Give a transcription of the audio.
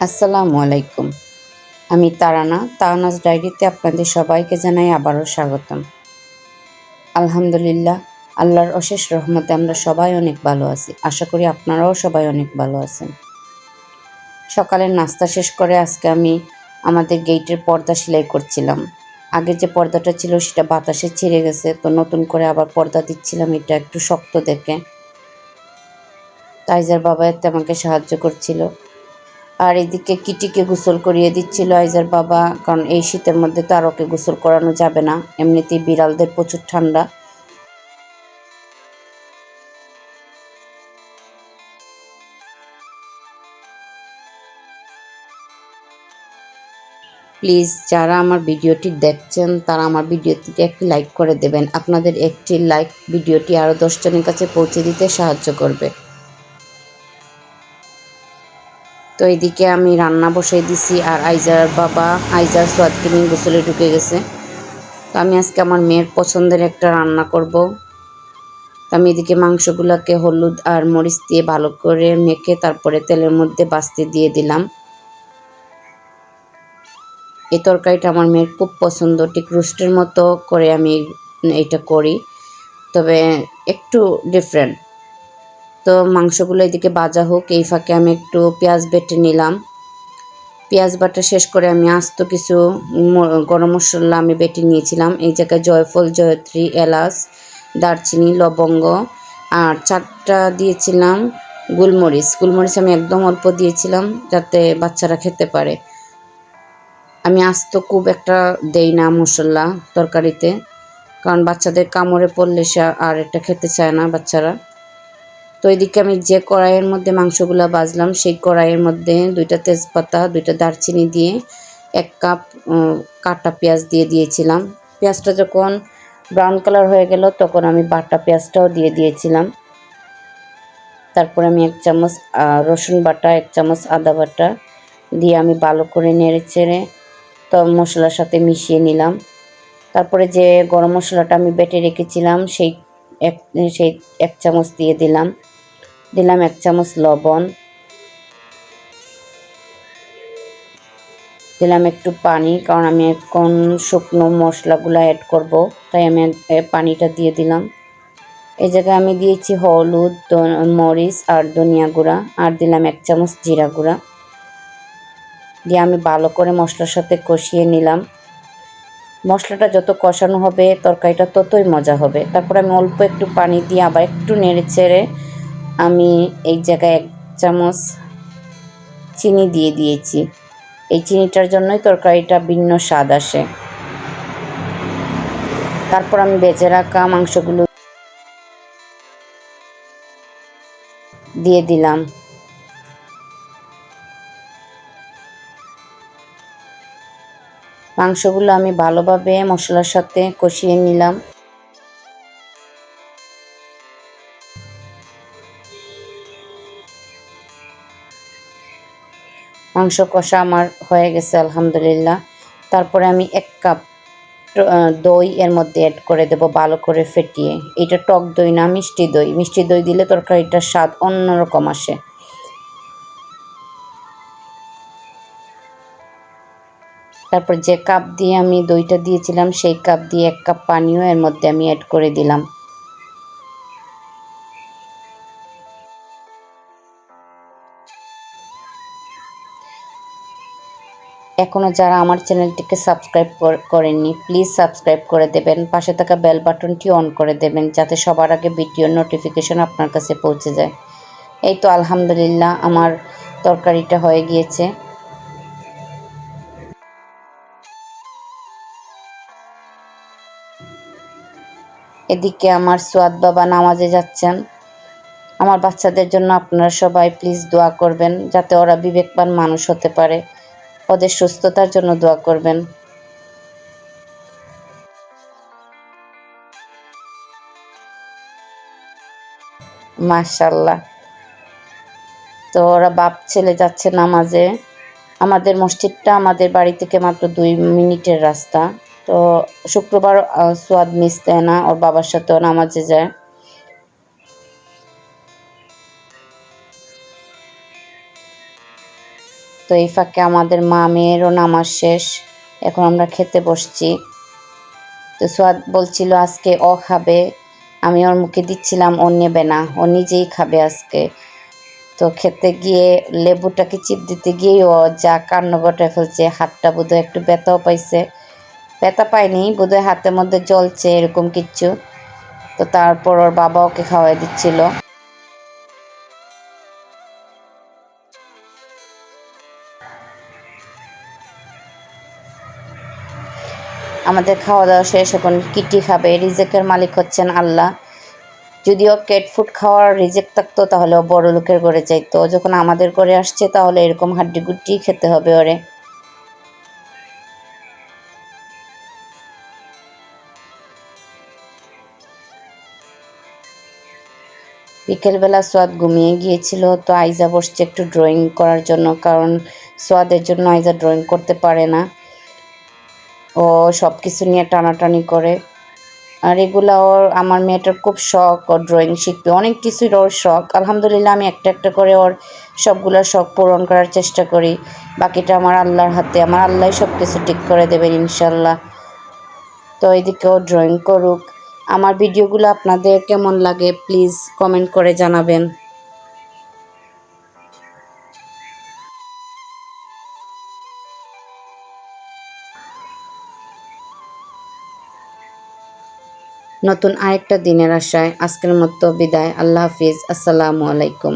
আসসালামু আলাইকুম। আমি তারানা, তারানাস ডায়েরিতে আপনাদের সবাইকে জানাই আবারও স্বাগতম। আলহামদুলিল্লাহ, আল্লাহর অশেষ রহমতে আমরা সবাই অনেক ভালো আছি। আশা করি আপনারাও সবাই অনেক ভালো আছেন। সকালের নাস্তা শেষ করে আজকে আমি আমাদের গেটের পর্দা সেলাই করছিলাম। আগের যে পর্দাটা ছিল সেটা বাতাসে ছিঁড়ে গেছে, তো নতুন করে আবার পর্দা দিচ্ছিলাম, এটা একটু শক্ত দেখে। তাইজার বাবা এতে আমাকে সাহায্য করছিল। আর এদিকে কিটিকে গোসল করিয়ে দিচ্ছিল আইজার বাবা, কারণ এই শীতের মধ্যে তো আর ওকে গোসল করানো যাবে না, এমনিতেই বিড়ালদের প্রচুর ঠান্ডা। প্লিজ যারা আমার ভিডিওটি দেখছেন তারা আমার ভিডিওটিকে একটি লাইক করে দেবেন। আপনাদের একটি লাইক ভিডিওটি আরও 10 জনের কাছে পৌঁছে দিতে সাহায্য করবে। তো এদিকে আমি রান্না বসাই দিছি, আর আইজার বাবা আইজার সোয়াদকে নিয়ে গোসলে ঢুকে গেছে। তো আমি আজকে আমার মেয়ের পছন্দের একটা রান্না করব। আমি এদিকে মাংসগুলোকে হলুদ আর মরিচ দিয়ে ভালো করে মেখে তারপরে তেলের মধ্যে ভাজতে দিয়ে দিলাম। এই তরকারিটা আমার মেয়ের খুব পছন্দ, ঠিক রোস্টের মতো করে আমি এটা করি, তবে একটু ডিফারেন্ট। তো মাংসগুলো এদিকে ভাজা হোক, এই ফাঁকে আমি একটু পেঁয়াজ বেটে নিলাম। পেঁয়াজ বাটা শেষ করে আমি আস্ত কিছু গরম মশলা আমি বেটে নিয়েছিলাম। এই জায়গায় জয়ফল, জয়ত্রী, এলাচ, দারচিনি, লবঙ্গ আর 4টা দিয়েছিলাম গোলমরিচ আমি একদম অল্প দিয়েছিলাম যাতে বাচ্চারা খেতে পারে। আমি আস্ত খুব একটা দেই না মশলা তরকারিতে, কারণ বাচ্চাদের কামড়ে পড়লে সে আর এটা খেতে চায় না বাচ্চারা। তো এদিকে আমি যে কড়াইয়ের মধ্যে মাংসগুলো ভাজলাম সেই কড়াইয়ের মধ্যে 2টা তেজপাতা, 2টা দারচিনি দিয়ে 1 কাপ কাটা পেঁয়াজ দিয়ে দিয়েছিলাম। পেঁয়াজটা যখন ব্রাউন কালার হয়ে গেল তখন আমি বাটা পেঁয়াজটাও দিয়ে দিয়েছিলাম। তারপর আমি 1 চামচ রসুন বাটা, 1 চামচ আদা বাটা দিয়ে আমি ভালো করে নেড়ে চেড়ে তো মশলার সাথে মিশিয়ে নিলাম। তারপরে যে গরম মশলাটা আমি বেটে রেখেছিলাম সেই 1 চামচ দিয়ে দিলাম 1 চামচ লবণ, দিলাম একটু পানি, কারণ আমি এখন শুকনো মশলাগুলো অ্যাড করব, তাই আমি পানিটা দিয়ে দিলাম। এই জায়গায় আমি দিয়েছি হলুদ, মরিচ আর ধনিয়া গুঁড়া, আর দিলাম 1 চামচ জিরা গুঁড়া দিয়ে আমি ভালো করে মশলার সাথে কষিয়ে নিলাম। মশলাটা যত কষানো হবে তরকারিটা ততই মজা হবে। তারপর আমি অল্প একটু পানি দিয়ে আবার একটু নেড়ে চেড়ে আমি এই জায়গায় 1 চামচ চিনি দিয়ে দিয়েছি। এই চিনিটার জন্যই তরকারিটা ভিন্ন স্বাদ আসে। তারপর আমি বেজে রাখা মাংসগুলো দিয়ে দিলাম। মাংসগুলো আমি ভালোভাবে মশলার সাথে কষিয়ে নিলাম। মাংস কষা আমার হয়ে গেছে আলহামদুলিল্লাহ। তারপরে আমি 1 কাপ দই এর মধ্যে অ্যাড করে দেব ভালো করে ফেটিয়ে। এটা টক দই না, মিষ্টি দই। মিষ্টি দই দিলে তরকারিটার স্বাদ অন্যরকম আসে। তারপর যে কাপ দিয়ে আমি দইটা দিয়েছিলাম সেই কাপ দিয়ে 1 কাপ পানিও এর মধ্যে আমি অ্যাড করে দিলাম। এখনও যারা আমার চ্যানেলটিকে সাবস্ক্রাইব করেননি প্লিজ সাবস্ক্রাইব করে দেবেন, পাশে থাকা বেল বাটনটি অন করে দেবেন যাতে সবার আগে ভিডিওর নোটিফিকেশন আপনার কাছে পৌঁছে যায়। এই তো আলহামদুলিল্লাহ আমার তরকারিটা হয়ে গিয়েছে। এদিকে আমার সোয়াদ বাবা নামাজে যাচ্ছেন। আমার বাচ্চাদের জন্য আপনারা সবাই প্লিজ দোয়া করবেন যাতে ওরা বিবেকবান মানুষ হতে পারে। ওদের সুস্থতার জন্য দোয়া করবেন। মাশাআল্লাহ। তো ওরা বাপ ছেলে যাচ্ছে নামাজে। আমাদের মসজিদটা আমাদের বাড়ি থেকে মাত্র 2 মিনিটের রাস্তা। তো শুক্রবার সোয়াদ মিস দেয় না, ওর বাবার সাথেও নামাজে যায়। তো এই ফাঁকে আমাদের মেয়েরও নামাজ শেষ, এখন আমরা খেতে বসছি। তো সোয়াদ বলছিল আজকে ও খাবে, আমি ওর মুখে দিচ্ছিলাম, ও নেবে না, ও নিজেই খাবে আজকে। তো খেতে গিয়ে লেবুটাকে চিপ দিতে গিয়ে ও যা কান্না গটায় ফেলছে, হাতটা বোধহয় একটু ব্যথাও পাইছে, ব্যথা পায়নি বোধহয়, হাতের মধ্যে জ্বলছে এরকম কিচ্ছু। তো তারপর ওর বাবা ওকে খাওয়াই দিচ্ছিল। আমাদের খাওয়া দাওয়া শেষ, এখন কিটি খাবে। রিজেকের মালিক হচ্ছেন আল্লাহ। যদিও ক্যাট ফুড খাওয়ার রিজেক থাকতো তাহলে ও বড় লোকের ঘরে যাইতো, যখন আমাদের ঘরে আসছে তাহলে এরকম হাড্ডি গুড্ডি খেতে হবে ওরে। বিকেলবেলা সোয়াদ ঘুমিয়ে গিয়েছিল, তো আইজা বসছে একটু ড্রয়িং করার জন্য, কারণ সোয়াদের জন্য আইজা ড্রয়িং করতে পারে না, ও সব কিছু নিয়ে টানাটানি করে। আর এগুলা ওর, আমার মেয়েটার খুব শখ, ওর ড্রয়িং শিখবে, অনেক কিছুই ওর শখ। আলহামদুলিল্লাহ আমি একটা একটা করে ওর সবগুলো শখ পূরণ করার চেষ্টা করি। বাকিটা আমার আল্লাহর হাতে, আমার আল্লাহ সব কিছু ঠিক করে দেবেন ইনশাল্লাহ। তো এদিকে ও ড্রয়িং করুক। আমার ভিডিওগুলো আপনাদের কেমন লাগে প্লিজ কমেন্ট করে জানাবেন। নতুন আরেকটা দিনের আশায় আজকের মতো বিদায়। আল্লাহ হাফিজ, আসসালামু আলাইকুম।